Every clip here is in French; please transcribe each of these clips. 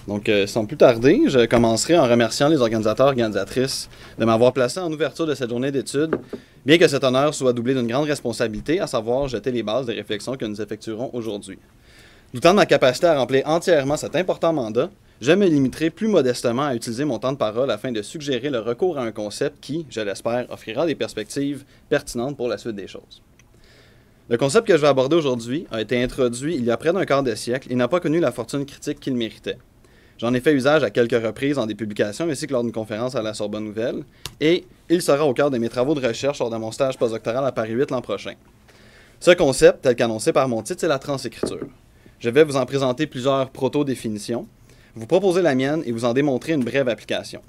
Donc, sans plus tarder, je commencerai en remerciant les organisateurs et organisatrices de m'avoir placé en ouverture de cette journée d'études, bien que cet honneur soit doublé d'une grande responsabilité, à savoir jeter les bases des réflexions que nous effectuerons aujourd'hui. Doutant de ma capacité à remplir entièrement cet important mandat, je me limiterai plus modestement à utiliser mon temps de parole afin de suggérer le recours à un concept qui, je l'espère, offrira des perspectives pertinentes pour la suite des choses. Le concept que je vais aborder aujourd'hui a été introduit il y a près d'un quart de siècle et n'a pas connu la fortune critique qu'il méritait. J'en ai fait usage à quelques reprises dans des publications ainsi que lors d'une conférence à la Sorbonne Nouvelle, et il sera au cœur de mes travaux de recherche lors de mon stage postdoctoral à Paris 8 l'an prochain. Ce concept, tel qu'annoncé par mon titre, c'est la transécriture. Je vais vous en présenter plusieurs proto-définitions, vous proposer la mienne et vous en démontrer une brève application.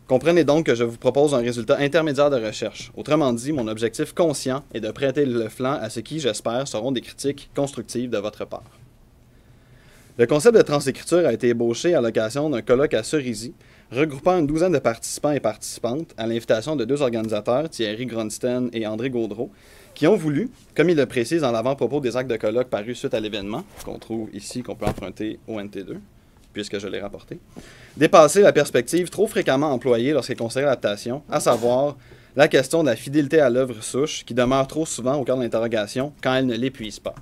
Comprenez donc que je vous propose un résultat intermédiaire de recherche. Autrement dit, mon objectif conscient est de prêter le flanc à ce qui, j'espère, seront des critiques constructives de votre part. Le concept de transécriture a été ébauché à l'occasion d'un colloque à Cerisy, regroupant une douzaine de participants et participantes à l'invitation de deux organisateurs, Thierry Gronsten et André Gaudreau, qui ont voulu, comme il le précise dans l'avant-propos des actes de colloque parus suite à l'événement, qu'on trouve ici, qu'on peut emprunter au NT2, puisque je l'ai rapporté, dépasser la perspective trop fréquemment employée lorsqu'il considère l'adaptation, à savoir la question de la fidélité à l'œuvre souche, qui demeure trop souvent au cœur de l'interrogation quand elle ne l'épuise pas.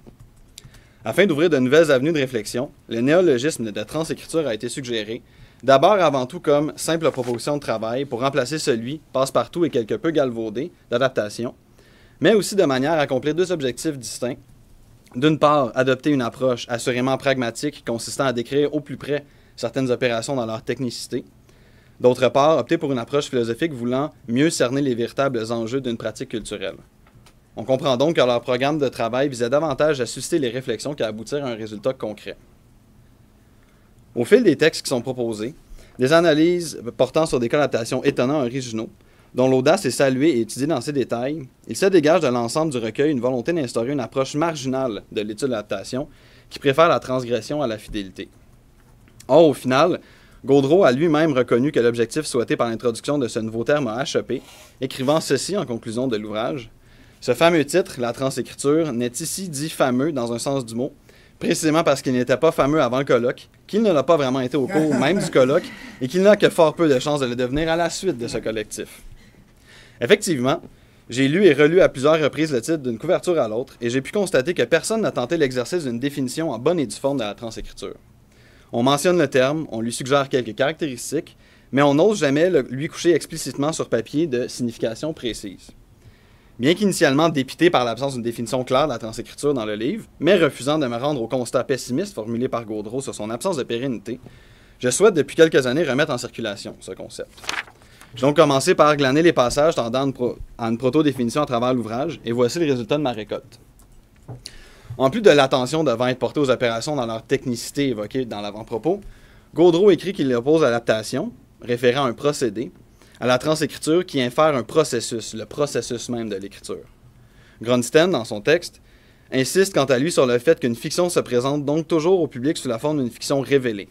Afin d'ouvrir de nouvelles avenues de réflexion, le néologisme de transécriture a été suggéré, d'abord avant tout comme simple proposition de travail pour remplacer celui, passe-partout et quelque peu galvaudé, d'adaptation, mais aussi de manière à accomplir deux objectifs distincts. D'une part, adopter une approche assurément pragmatique consistant à décrire au plus près certaines opérations dans leur technicité. D'autre part, opter pour une approche philosophique voulant mieux cerner les véritables enjeux d'une pratique culturelle. On comprend donc que leur programme de travail visait davantage à susciter les réflexions qu'à aboutir à un résultat concret. Au fil des textes qui sont proposés, des analyses portant sur des cas d'adaptation étonnants et originaux, dont l'audace est saluée et étudiée dans ses détails, il se dégage de l'ensemble du recueil une volonté d'instaurer une approche marginale de l'étude de l'adaptation qui préfère la transgression à la fidélité. Or, au final, Gaudreau a lui-même reconnu que l'objectif souhaité par l'introduction de ce nouveau terme a achoppé, écrivant ceci en conclusion de l'ouvrage. Ce fameux titre, la transécriture, n'est ici dit fameux dans un sens du mot, précisément parce qu'il n'était pas fameux avant le colloque, qu'il ne l'a pas vraiment été au cours même du colloque, et qu'il n'a que fort peu de chances de le devenir à la suite de ce collectif. Effectivement, j'ai lu et relu à plusieurs reprises le titre d'une couverture à l'autre, et j'ai pu constater que personne n'a tenté l'exercice d'une définition en bonne et due forme de la transécriture. On mentionne le terme, on lui suggère quelques caractéristiques, mais on n'ose jamais lui coucher explicitement sur papier de signification précise. Bien qu'initialement dépité par l'absence d'une définition claire de la transécriture dans le livre, mais refusant de me rendre au constat pessimiste formulé par Gaudreau sur son absence de pérennité, je souhaite depuis quelques années remettre en circulation ce concept. J'ai donc commencé par glaner les passages tendant à une proto-définition à travers l'ouvrage, et voici le résultat de ma récolte. En plus de l'attention devant être portée aux opérations dans leur technicité évoquée dans l'avant-propos, Gaudreau écrit qu'il oppose l'adaptation, référant à un procédé, à la transécriture qui infère un processus, le processus même de l'écriture. Gronsten, dans son texte, insiste quant à lui sur le fait qu'une fiction se présente donc toujours au public sous la forme d'une fiction révélée.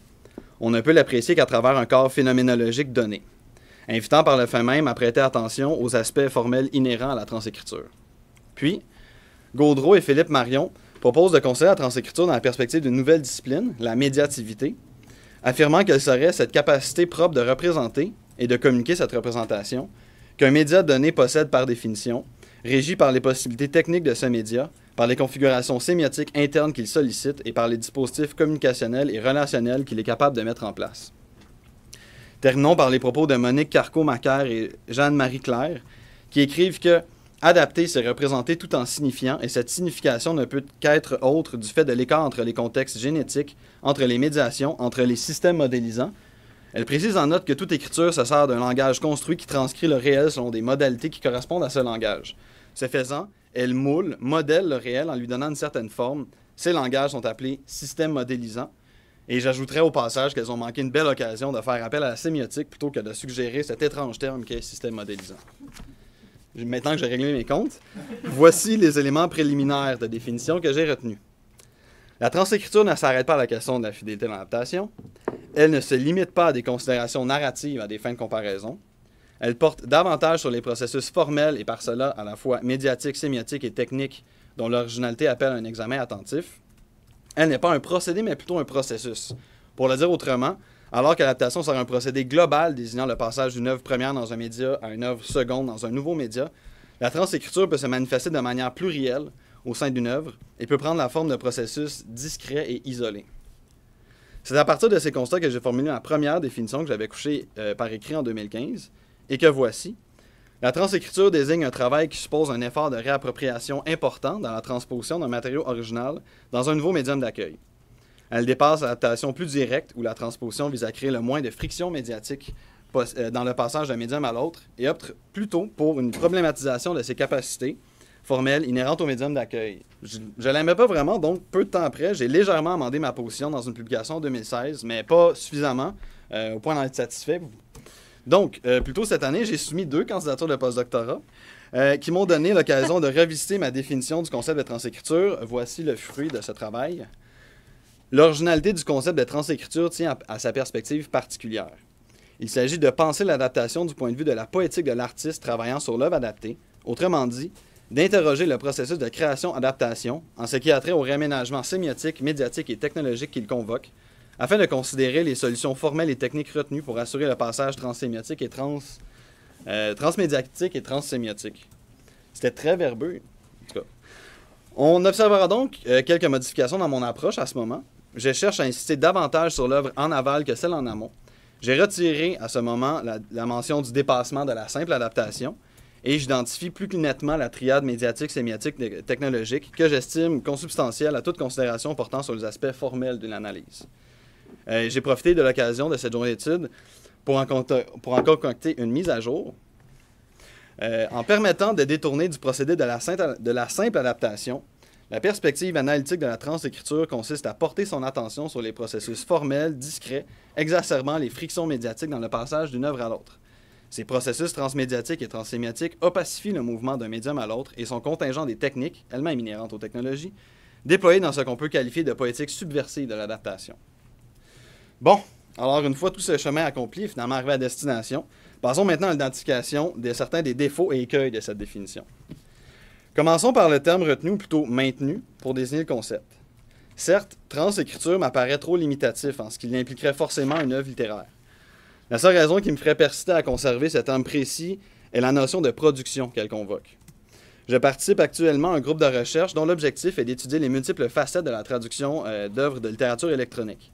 On ne peut l'apprécier qu'à travers un corps phénoménologique donné, invitant par le fait même à prêter attention aux aspects formels inhérents à la transécriture. Puis, Gaudreau et Philippe Marion proposent de considérer la transécriture dans la perspective d'une nouvelle discipline, la médiativité, affirmant qu'elle serait cette capacité propre de représenter et de communiquer cette représentation qu'un média donné possède par définition, régi par les possibilités techniques de ce média, par les configurations sémiotiques internes qu'il sollicite et par les dispositifs communicationnels et relationnels qu'il est capable de mettre en place. Terminons par les propos de Monique Carco-Macaire et Jeanne-Marie Claire, qui écrivent que « adapter, c'est représenter tout en signifiant, et cette signification ne peut qu'être autre du fait de l'écart entre les contextes génétiques, entre les médiations, entre les systèmes modélisants. » Elle précise en note que toute écriture se sert d'un langage construit qui transcrit le réel selon des modalités qui correspondent à ce langage. Ce faisant, elle moule, modèle le réel en lui donnant une certaine forme. Ces langages sont appelés systèmes modélisants. Et j'ajouterais au passage qu'elles ont manqué une belle occasion de faire appel à la sémiotique plutôt que de suggérer cet étrange terme qu'est système modélisant. Maintenant que j'ai réglé mes comptes, voici les éléments préliminaires de définition que j'ai retenus. La transécriture ne s'arrête pas à la question de la fidélité dans l'adaptation. Elle ne se limite pas à des considérations narratives à des fins de comparaison. Elle porte davantage sur les processus formels et par cela à la fois médiatiques, sémiotiques et techniques dont l'originalité appelle un examen attentif. Elle n'est pas un procédé, mais plutôt un processus. Pour le dire autrement, alors que l'adaptation serait un procédé global désignant le passage d'une œuvre première dans un média à une œuvre seconde dans un nouveau média, la transécriture peut se manifester de manière plurielle au sein d'une œuvre et peut prendre la forme de processus discrets et isolés. C'est à partir de ces constats que j'ai formulé ma première définition que j'avais couchée par écrit en 2015 et que voici. La transécriture désigne un travail qui suppose un effort de réappropriation important dans la transposition d'un matériau original dans un nouveau médium d'accueil. Elle dépasse l'adaptation plus directe où la transposition vise à créer le moins de friction médiatique dans le passage d'un médium à l'autre et opte plutôt pour une problématisation de ses capacités formelles inhérentes au médium d'accueil. Je ne l'aimais pas vraiment, donc peu de temps après, j'ai légèrement amendé ma position dans une publication en 2016, mais pas suffisamment au point d'en être satisfait. Donc, plus tôt cette année, j'ai soumis 2 candidatures de postdoctorat qui m'ont donné l'occasion de revisiter ma définition du concept de transécriture. Voici le fruit de ce travail. L'originalité du concept de transécriture tient à sa perspective particulière. Il s'agit de penser l'adaptation du point de vue de la poétique de l'artiste travaillant sur l'œuvre adaptée, autrement dit, d'interroger le processus de création-adaptation en ce qui a trait au réaménagement sémiotique, médiatique et technologique qu'il convoque, afin de considérer les solutions formelles et techniques retenues pour assurer le passage transsémiotique et transmédiatique et transsémiotique. C'était très verbeux, en tout cas. On observera donc quelques modifications dans mon approche à ce moment. Je cherche à insister davantage sur l'œuvre en aval que celle en amont. J'ai retiré à ce moment la mention du dépassement de la simple adaptation et j'identifie plus nettement la triade médiatique, sémiotique, technologique que j'estime consubstantielle à toute considération portant sur les aspects formels d'une analyse. J'ai profité de l'occasion de cette journée d'études pour en concocter une mise à jour en permettant de détourner du procédé de la simple adaptation. La perspective analytique de la transécriture consiste à porter son attention sur les processus formels, discrets, exacerbant les frictions médiatiques dans le passage d'une œuvre à l'autre. Ces processus transmédiatiques et transsémiotiques opacifient le mouvement d'un médium à l'autre et sont contingents des techniques, elles-mêmes inhérentes aux technologies, déployées dans ce qu'on peut qualifier de poétique subversive de l'adaptation. Bon, alors une fois tout ce chemin accompli et finalement arrivé à destination, passons maintenant à l'identification de certains des défauts et écueils de cette définition. Commençons par le terme retenu, ou plutôt maintenu, pour désigner le concept. Certes, transécriture m'apparaît trop limitatif en ce qu'il impliquerait forcément une œuvre littéraire. La seule raison qui me ferait persister à conserver ce terme précis est la notion de production qu'elle convoque. Je participe actuellement à un groupe de recherche dont l'objectif est d'étudier les multiples facettes de la traduction d'œuvres de littérature électronique.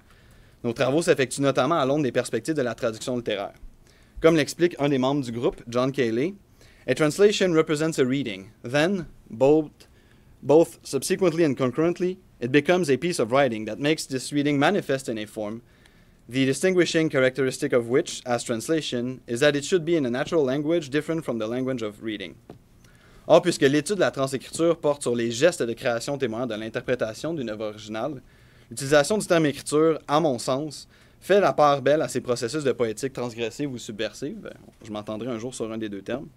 Nos travaux s'effectuent notamment à l'aune des perspectives de la traduction littéraire. Comme l'explique un des membres du groupe, John Cayley, a translation represents a reading. Then, both subsequently and concurrently, it becomes a piece of writing that makes this reading manifest in a form, the distinguishing characteristic of which, as translation, is that it should be in a natural language different from the language of reading. Or, puisque l'étude de la transécriture porte sur les gestes de création témoignant de l'interprétation d'une œuvre originale, l'utilisation du terme écriture, à mon sens, fait la part belle à ces processus de poétique transgressive ou subversive. Je m'entendrai un jour sur un des 2 termes.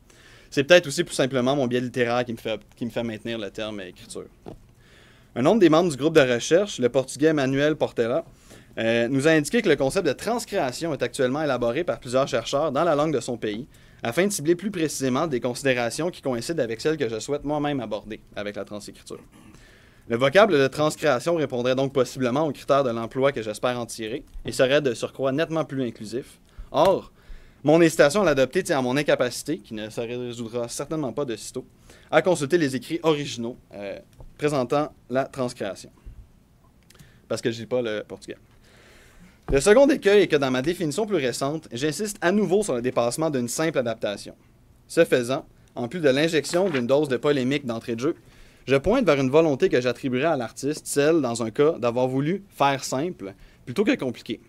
C'est peut-être aussi plus simplement mon biais littéraire qui me fait maintenir le terme écriture. Un autre des membres du groupe de recherche, le portugais Manuel Portela, nous a indiqué que le concept de transcréation est actuellement élaboré par plusieurs chercheurs dans la langue de son pays, afin de cibler plus précisément des considérations qui coïncident avec celles que je souhaite moi-même aborder avec la transécriture. Le vocable de transcréation répondrait donc possiblement aux critères de l'emploi que j'espère en tirer et serait de surcroît nettement plus inclusif. Or, mon hésitation à l'adopter tient à mon incapacité, qui ne se résoudra certainement pas de sitôt, à consulter les écrits originaux présentant la transcréation. Parce que je ne lis pas le portugais. Le second écueil est que dans ma définition plus récente, j'insiste à nouveau sur le dépassement d'une simple adaptation. Ce faisant, en plus de l'injection d'une dose de polémique d'entrée de jeu, je pointe vers une volonté que j'attribuerais à l'artiste, celle, dans un cas, d'avoir voulu faire simple plutôt que compliqué.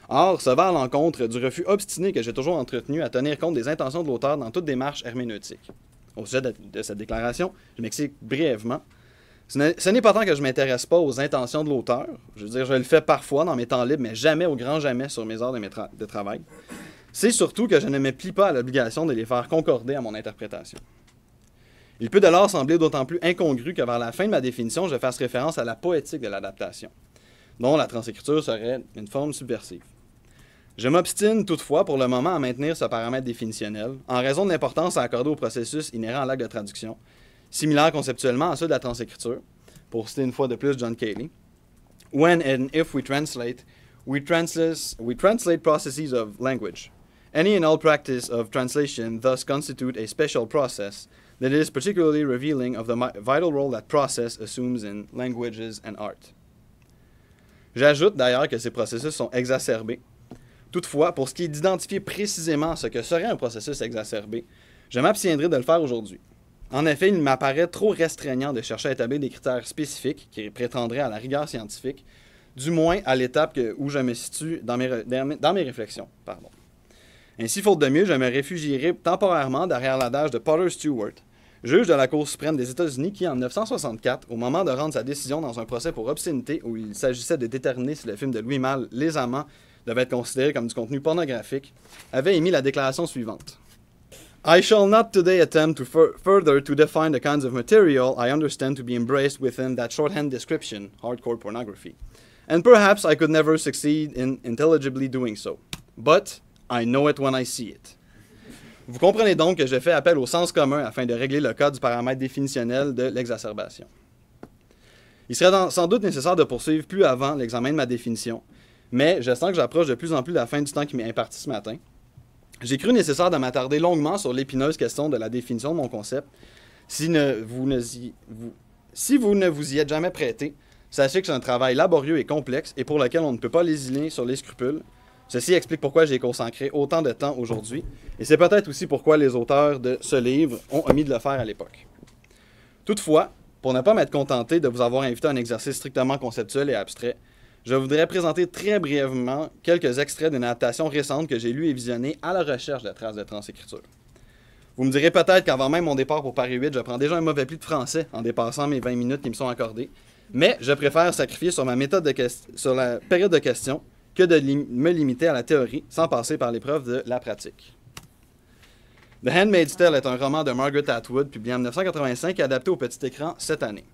Or, ça va à l'encontre du refus obstiné que j'ai toujours entretenu à tenir compte des intentions de l'auteur dans toute démarche herméneutique. Au sujet de cette déclaration, je m'explique brièvement. Ce n'est pas tant que je ne m'intéresse pas aux intentions de l'auteur. Je veux dire, je le fais parfois dans mes temps libres, mais jamais, au grand jamais, sur mes heures de travail. C'est surtout que je ne me plie pas à l'obligation de les faire concorder à mon interprétation. Il peut de lors sembler d'autant plus incongru que vers la fin de ma définition, je fasse référence à la poétique de l'adaptation, dont la transécriture serait une forme subversive. Je m'obstine toutefois pour le moment à maintenir ce paramètre définitionnel, en raison de l'importance à accorder au processus inhérent à l'acte de traduction, similaire conceptuellement à ceux de la transécriture, pour citer une fois de plus John Cayley. When and if we translate, we translate processes of language. Any and all practice of translation thus constitute a special process that is particularly revealing of the vital role that process assumes in languages and art. J'ajoute d'ailleurs que ces processus sont exacerbés. Toutefois, pour ce qui est d'identifier précisément ce que serait un processus exacerbé, je m'abstiendrai de le faire aujourd'hui. En effet, il m'apparaît trop restreignant de chercher à établir des critères spécifiques qui prétendraient à la rigueur scientifique, du moins à l'étape où je me situe dans mes réflexions. Pardon. Ainsi, faute de mieux, je me réfugierai temporairement derrière l'adage de Potter Stewart, juge de la Cour suprême des États-Unis qui, en 1964, au moment de rendre sa décision dans un procès pour obscénité où il s'agissait de déterminer si le film de Louis Malle, Les Amants, devait être considéré comme du contenu pornographique, avait émis la déclaration suivante. I shall not today attempt to further to define the kinds of material I understand to be embraced within that shorthand description, hardcore pornography. And perhaps I could never succeed in intelligibly doing so. But I know it when I see it. Vous comprenez donc que je fais appel au sens commun afin de régler le cas du paramètre définitionnel de l'exacerbation. Il serait sans doute nécessaire de poursuivre plus avant l'examen de ma définition, mais je sens que j'approche de plus en plus la fin du temps qui m'est imparti ce matin. J'ai cru nécessaire de m'attarder longuement sur l'épineuse question de la définition de mon concept. Si vous ne vous y êtes jamais prêté, sachez que c'est un travail laborieux et complexe et pour lequel on ne peut pas lésiner sur les scrupules. Ceci explique pourquoi j'ai consacré autant de temps aujourd'hui, et c'est peut-être aussi pourquoi les auteurs de ce livre ont omis de le faire à l'époque. Toutefois, pour ne pas m'être contenté de vous avoir invité à un exercice strictement conceptuel et abstrait, je voudrais présenter très brièvement quelques extraits d'une adaptation récente que j'ai lue et visionnée à la recherche de traces de transécriture. Vous me direz peut-être qu'avant même mon départ pour Paris 8, je prends déjà un mauvais pli de français en dépassant mes 20 minutes qui me sont accordées, mais je préfère sacrifier sur ma méthode sur la période de questions que de me limiter à la théorie sans passer par l'épreuve de la pratique. The Handmaid's Tale est un roman de Margaret Atwood, publié en 1985 et adapté au petit écran cette année.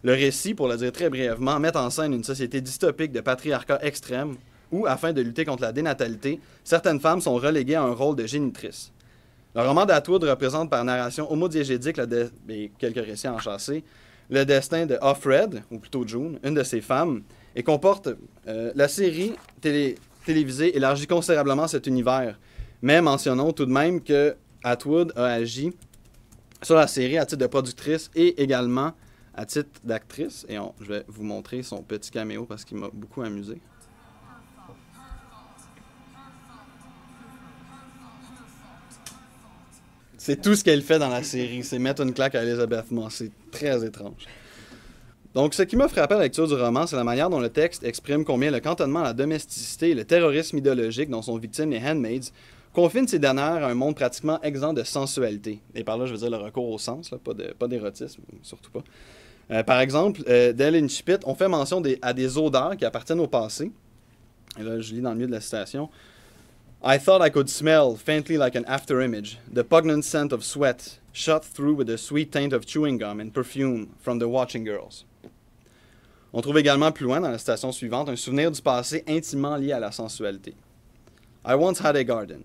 Le récit, pour le dire très brièvement, met en scène une société dystopique de patriarcat extrême où, afin de lutter contre la dénatalité, certaines femmes sont reléguées à un rôle de génitrice. Le roman d'Atwood représente par narration homodiégétique et quelques récits enchâssés le destin de Offred, ou plutôt June, une de ses femmes, et comporte la série télévisée élargit considérablement cet univers. Mais mentionnons tout de même que Atwood a agi sur la série à titre de productrice et également à titre d'actrice. Et je vais vous montrer son petit caméo parce qu'il m'a beaucoup amusé. C'est tout ce qu'elle fait dans la série, c'est mettre une claque à Elizabeth Moss. C'est très étrange. Donc, ce qui m'a frappé à la lecture du roman, c'est la manière dont le texte exprime combien le cantonnement à la domesticité et le terrorisme idéologique dont sont victimes les handmaids confinent ces dernières à un monde pratiquement exempt de sensualité. Et par là, je veux dire le recours au sens, là, pas d'érotisme, surtout pas. Par exemple, dès l'incipit, on fait mention à des odeurs qui appartiennent au passé. Et là, je lis dans le milieu de la citation. I thought I could smell, faintly like an after-image, the pungent scent of sweat, shot through with the sweet taint of chewing gum and perfume from the watching girls. On trouve également plus loin dans la citation suivante un souvenir du passé intimement lié à la sensualité. I once had a garden.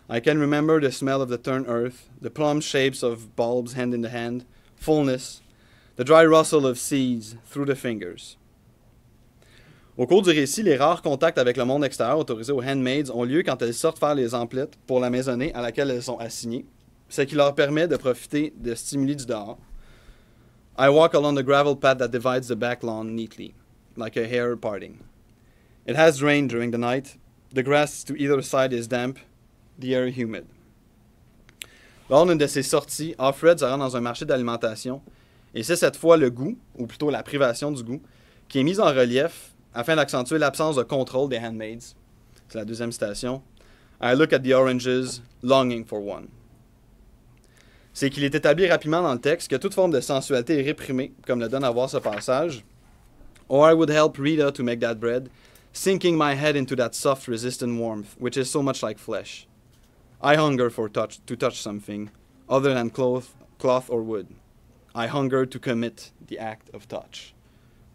I can remember the smell of the turned earth, the plumb shapes of bulbs hand in the hand, fullness, the dry rustle of seeds through the fingers. Au cours du récit, les rares contacts avec le monde extérieur autorisés aux handmaids ont lieu quand elles sortent faire les emplettes pour la maisonnée à laquelle elles sont assignées, ce qui leur permet de profiter de stimuli du dehors. I walk along the gravel path that divides the back lawn neatly, like a hair parting. It has rained during the night. The grass to either side is damp, the air humid. Lors d'une de ces sorties, Offred se rend dans un marché d'alimentation, et c'est cette fois le goût, ou plutôt la privation du goût, qui est mise en relief afin d'accentuer l'absence de contrôle des handmaids. C'est la deuxième citation. I look at the oranges, longing for one. C'est qu'il est établi rapidement dans le texte que toute forme de sensualité est réprimée, comme le donne à voir ce passage. Or I would help Rita to make that bread, sinking my head into that soft, resistant warmth, which is so much like flesh. I hunger to touch something, other than cloth or wood. I hunger to commit the act of touch.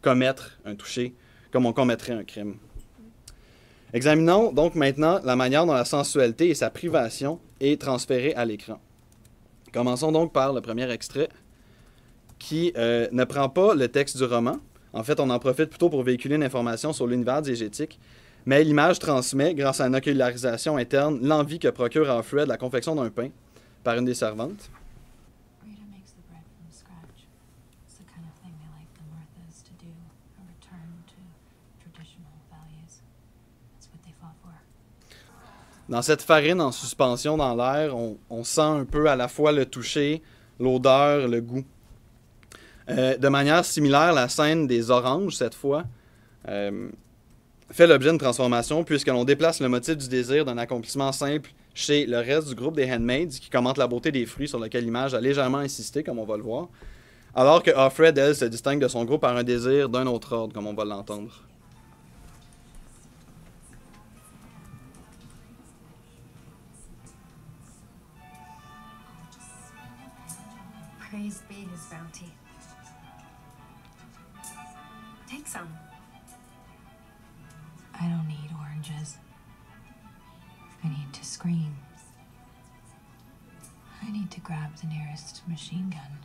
Commettre, un toucher, comme on commettrait un crime. Examinons donc maintenant la manière dont la sensualité et sa privation est transférée à l'écran. Commençons donc par le premier extrait qui ne prend pas le texte du roman. En fait, on en profite plutôt pour véhiculer une information sur l'univers diégétique, Mais l'image transmet, grâce à une ocularisation interne, l'envie que procure à Offred la confection d'un pain par une des servantes. Rita makes the bread from scratch. It's the kind of thing they like the Marthas to do, a return to traditional values. That's what they fought for. Dans cette farine en suspension dans l'air, on sent un peu à la fois le toucher, l'odeur, le goût. De manière similaire, la scène des oranges, cette fois, fait l'objet d'une transformation puisque l'on déplace le motif du désir d'un accomplissement simple chez le reste du groupe des Handmaids qui commente la beauté des fruits sur lequel l'image a légèrement insisté, comme on va le voir, alors que Offred, elle, se distingue de son groupe par un désir d'un autre ordre, comme on va l'entendre. Praise be his bounty. Take some. I don't need oranges. I need to scream. I need to grab the nearest machine gun.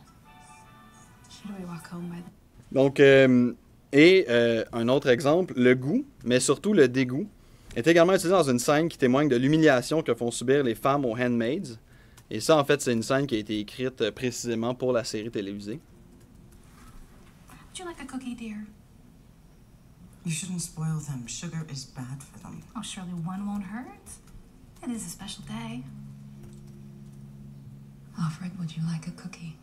Should we walk home by Donc, un autre exemple, le goût, mais surtout le dégoût, est également utilisé dans une scène qui témoigne de l'humiliation que font subir les femmes aux Handmaids. Et ça, en fait, c'est une scène qui a été écrite précisément pour la série télévisée. Would you like a cookie, dear? You shouldn't spoil them. Sugar is bad for them. Oh, surely one won't hurt. It is a special day. Alfred, would you like a cookie?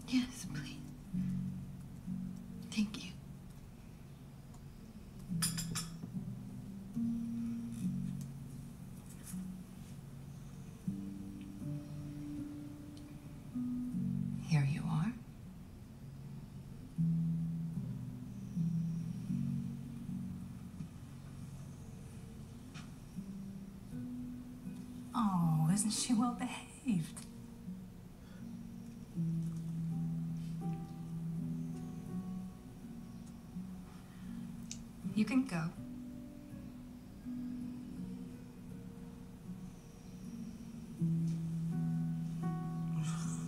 Yes, please. Thank you. Here you are. Oh, isn't she well behaved? You can go.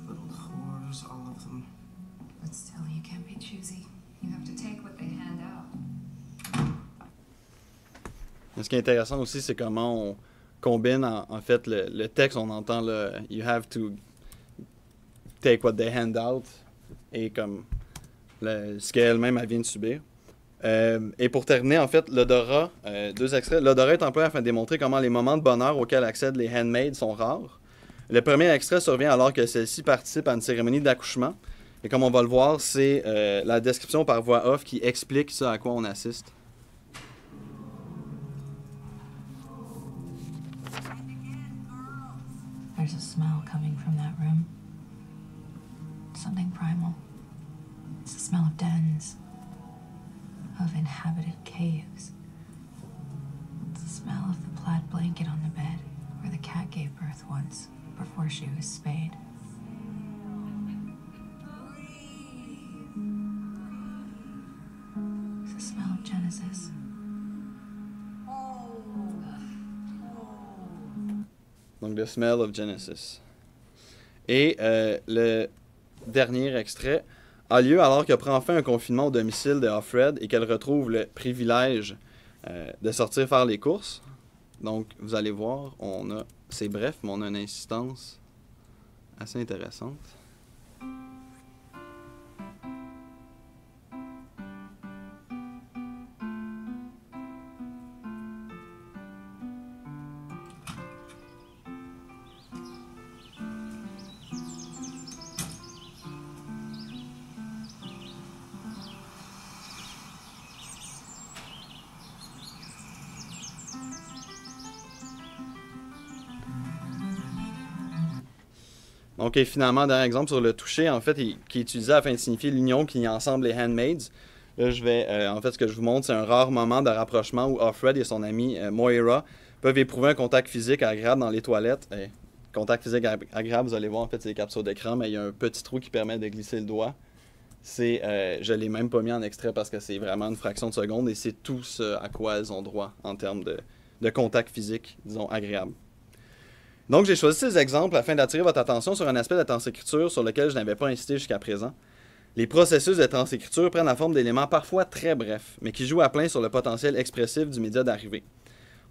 Little whores, all of them. But still, you can't be choosy. You have to take what they hand out. Ce qui est intéressant aussi, c'est comment on combine en fait le texte. On entend le « you have to take what they hand out » et comme ce qu'elle-même elle vient de subir. Et pour terminer, en fait, l'odorat, deux extraits. L'odorat est employé afin de démontrer comment les moments de bonheur auxquels accèdent les handmaids sont rares. Le premier extrait survient alors que celle-ci participe à une cérémonie d'accouchement. Et comme on va le voir, c'est la description par voix off qui explique ce à quoi on assiste. There's a smell coming from that room. Something primal. It's the smell of dens, of inhabited caves. It's the smell of the plaid blanket on the bed where the cat gave birth once, before she was spayed. It's the smell of Genesis. Donc, The Smell of Genesis. Et le dernier extrait a lieu alors que prend fin un confinement au domicile de Offred et qu'elle retrouve le privilège de sortir faire les courses. Donc, vous allez voir, c'est bref, mais on a une insistance assez intéressante. Donc, et finalement, dernier exemple sur le toucher, en fait, qui est utilisé afin de signifier l'union qui lie ensemble les handmaids. Là, en fait, ce que je vous montre, c'est un rare moment de rapprochement où Offred et son amie Moira peuvent éprouver un contact physique agréable dans les toilettes. Contact physique agréable, vous allez voir, en fait, c'est des captures d'écran, mais il y a un petit trou qui permet de glisser le doigt. Je l'ai même pas mis en extrait parce que c'est vraiment une fraction de seconde et c'est tout ce à quoi elles ont droit en termes de contact physique, disons, agréable. Donc, j'ai choisi ces exemples afin d'attirer votre attention sur un aspect de la transécriture sur lequel je n'avais pas insisté jusqu'à présent. Les processus de transécriture prennent la forme d'éléments parfois très brefs, mais qui jouent à plein sur le potentiel expressif du média d'arrivée.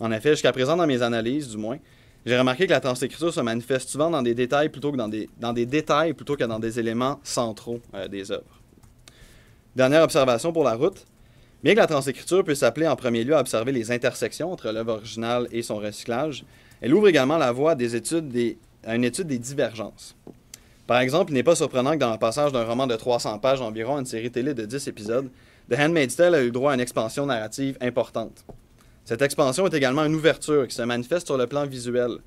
En effet, jusqu'à présent dans mes analyses, du moins, j'ai remarqué que la transécriture se manifeste souvent dans des détails plutôt que dans des éléments centraux des œuvres. Dernière observation pour la route. Bien que la transécriture puisse appeler en premier lieu à observer les intersections entre l'œuvre originale et son recyclage, elle ouvre également la voie à une étude des divergences. Par exemple, il n'est pas surprenant que dans le passage d'un roman de 300 pages environ à une série télé de 10 épisodes, The Handmaid's Tale a eu droit à une expansion narrative importante. Cette expansion est également une ouverture qui se manifeste sur le plan visuel.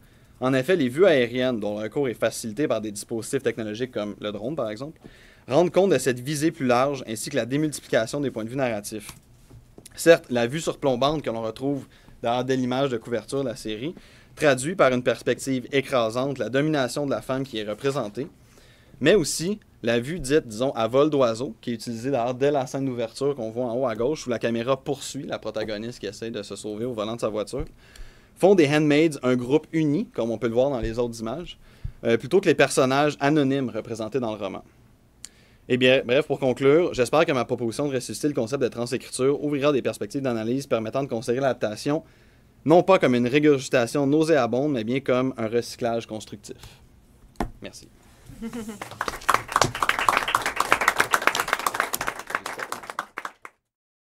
En effet, les vues aériennes, dont le recours est facilité par des dispositifs technologiques comme le drone par exemple, rendent compte de cette visée plus large ainsi que la démultiplication des points de vue narratifs. Certes, la vue surplombante que l'on retrouve dans l'image de couverture de la série traduit par une perspective écrasante la domination de la femme qui est représentée, mais aussi la vue dite, disons, à vol d'oiseau, qui est utilisée d'ailleurs dès la scène d'ouverture qu'on voit en haut à gauche, où la caméra poursuit la protagoniste qui essaie de se sauver au volant de sa voiture, font des Handmaids un groupe uni, comme on peut le voir dans les autres images, plutôt que les personnages anonymes représentés dans le roman. Eh bien, bref, pour conclure, j'espère que ma proposition de ressusciter le concept de transécriture ouvrira des perspectives d'analyse permettant de considérer l'adaptation non pas comme une régurgitation nauséabonde, mais bien comme un recyclage constructif. Merci.